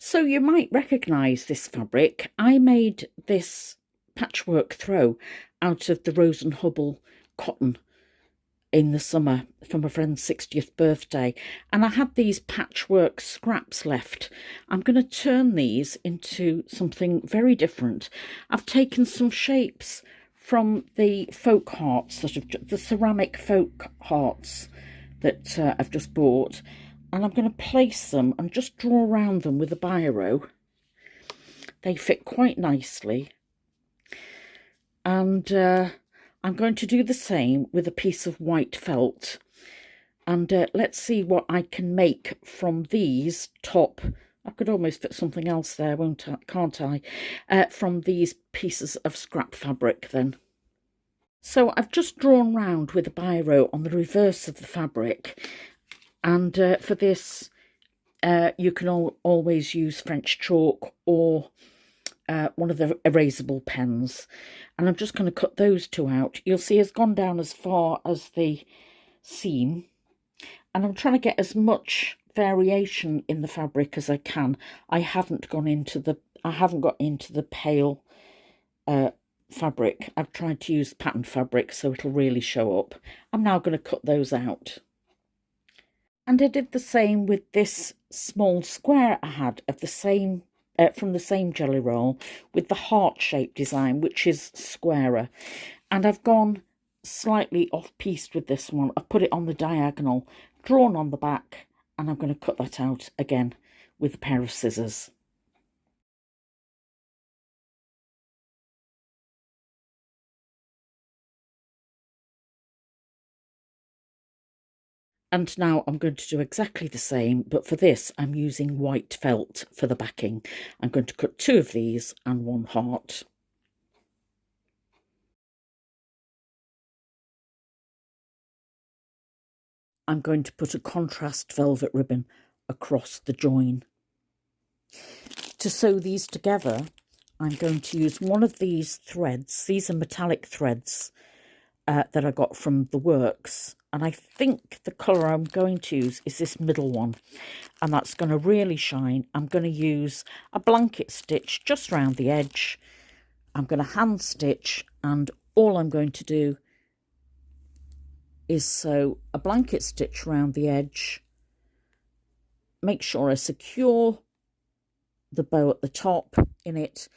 So you might recognise this fabric. I made this patchwork throw out of the Rose and Hubble cotton in the summer for my friend's 60th birthday, and I had these patchwork scraps left. I'm going to turn these into something very different. I've taken some shapes from the folk hearts, the ceramic folk hearts that I've just bought, and I'm going to place them and just draw around them with a biro. They fit quite nicely, and I'm going to do the same with a piece of white felt. And let's see what I can make from these top. I could almost fit something else there, can't I? From these pieces of scrap fabric then. So I've just drawn round with a biro on the reverse of the fabric. And for this, you can always use French chalk or one of the erasable pens. And I'm just going to cut those two out. You'll see it's gone down as far as the seam. And I'm trying to get as much variation in the fabric as I can. I haven't got into the pale fabric. I've tried to use pattern fabric so it'll really show up. I'm now going to cut those out. And I did the same with this small square I had of the same from the same jelly roll with the heart-shaped design, which is squarer. And I've gone slightly off-pieced with this one. I've put it on the diagonal, drawn on the back, and I'm going to cut that out again with a pair of scissors. And now I'm going to do exactly the same, but for this I'm using white felt for the backing. I'm going to cut two of these and one heart. I'm going to put a contrast velvet ribbon across the join. To sew these together, I'm going to use one of these threads. These are metallic threads that I got from the works. And I think the colour I'm going to use is this middle one. And that's going to really shine. I'm going to use a blanket stitch just round the edge. I'm going to hand stitch, and all I'm going to do is sew a blanket stitch round the edge. Make sure I secure the bow at the top in it.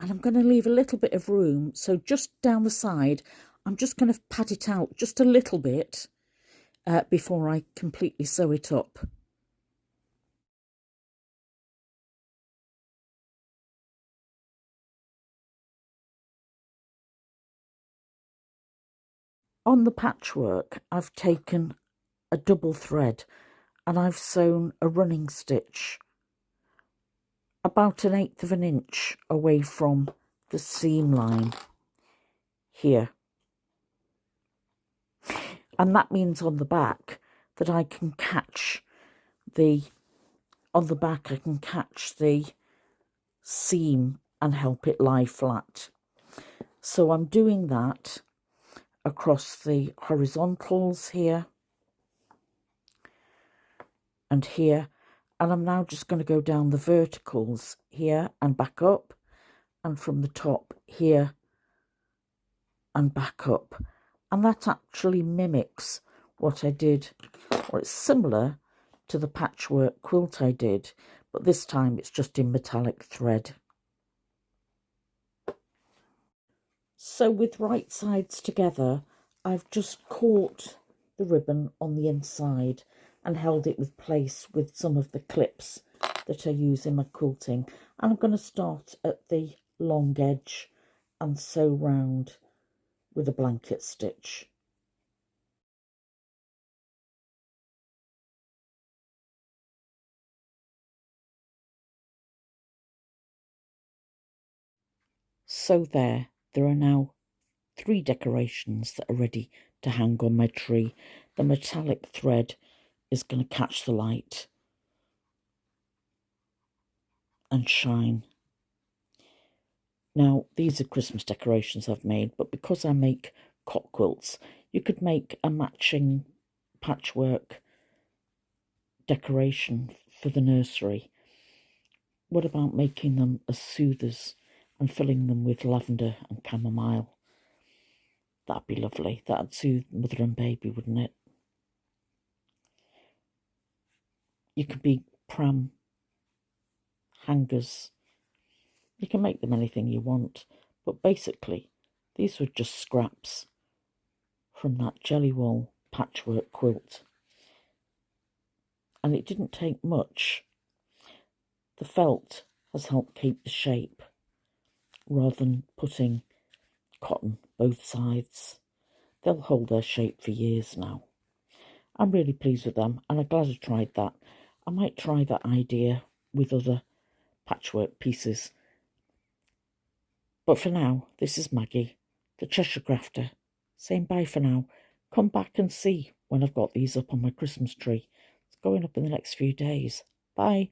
And I'm going to leave a little bit of room. So just down the side, I'm just going to pat it out just a little bit before I completely sew it up. On the patchwork, I've taken a double thread and I've sewn a running stitch about 1/8 of an inch away from the seam line here. And that means on the back that I can catch the seam and help it lie flat. So I'm doing that across the horizontals here and here, and I'm now just going to go down the verticals here and back up, and from the top here and back up. And that actually mimics what I did, or it's similar to the patchwork quilt I did, but this time it's just in metallic thread. So with right sides together, I've just caught the ribbon on the inside and held it with place with some of the clips that I use in my quilting. And I'm going to start at the long edge and sew round with a blanket stitch. So there are now 3 decorations that are ready to hang on my tree. The metallic thread is going to catch the light and shine. Now, these are Christmas decorations I've made, but because I make cot quilts, you could make a matching patchwork decoration for the nursery. what about making them as soothers and filling them with lavender and chamomile? That'd be lovely. That'd soothe mother and baby, wouldn't it? You could be pram hangers. You can make them anything you want. But basically, these were just scraps from that Jellyroll Patchwork quilt. And it didn't take much. The felt has helped keep the shape rather than putting cotton both sides. They'll hold their shape for years now. I'm really pleased with them, and I'm glad I tried that. I might try that idea with other patchwork pieces. But for now, this is Maggie, the Cheshire Crafter, saying bye for now. Come back and see when I've got these up on my Christmas tree. It's going up in the next few days. Bye.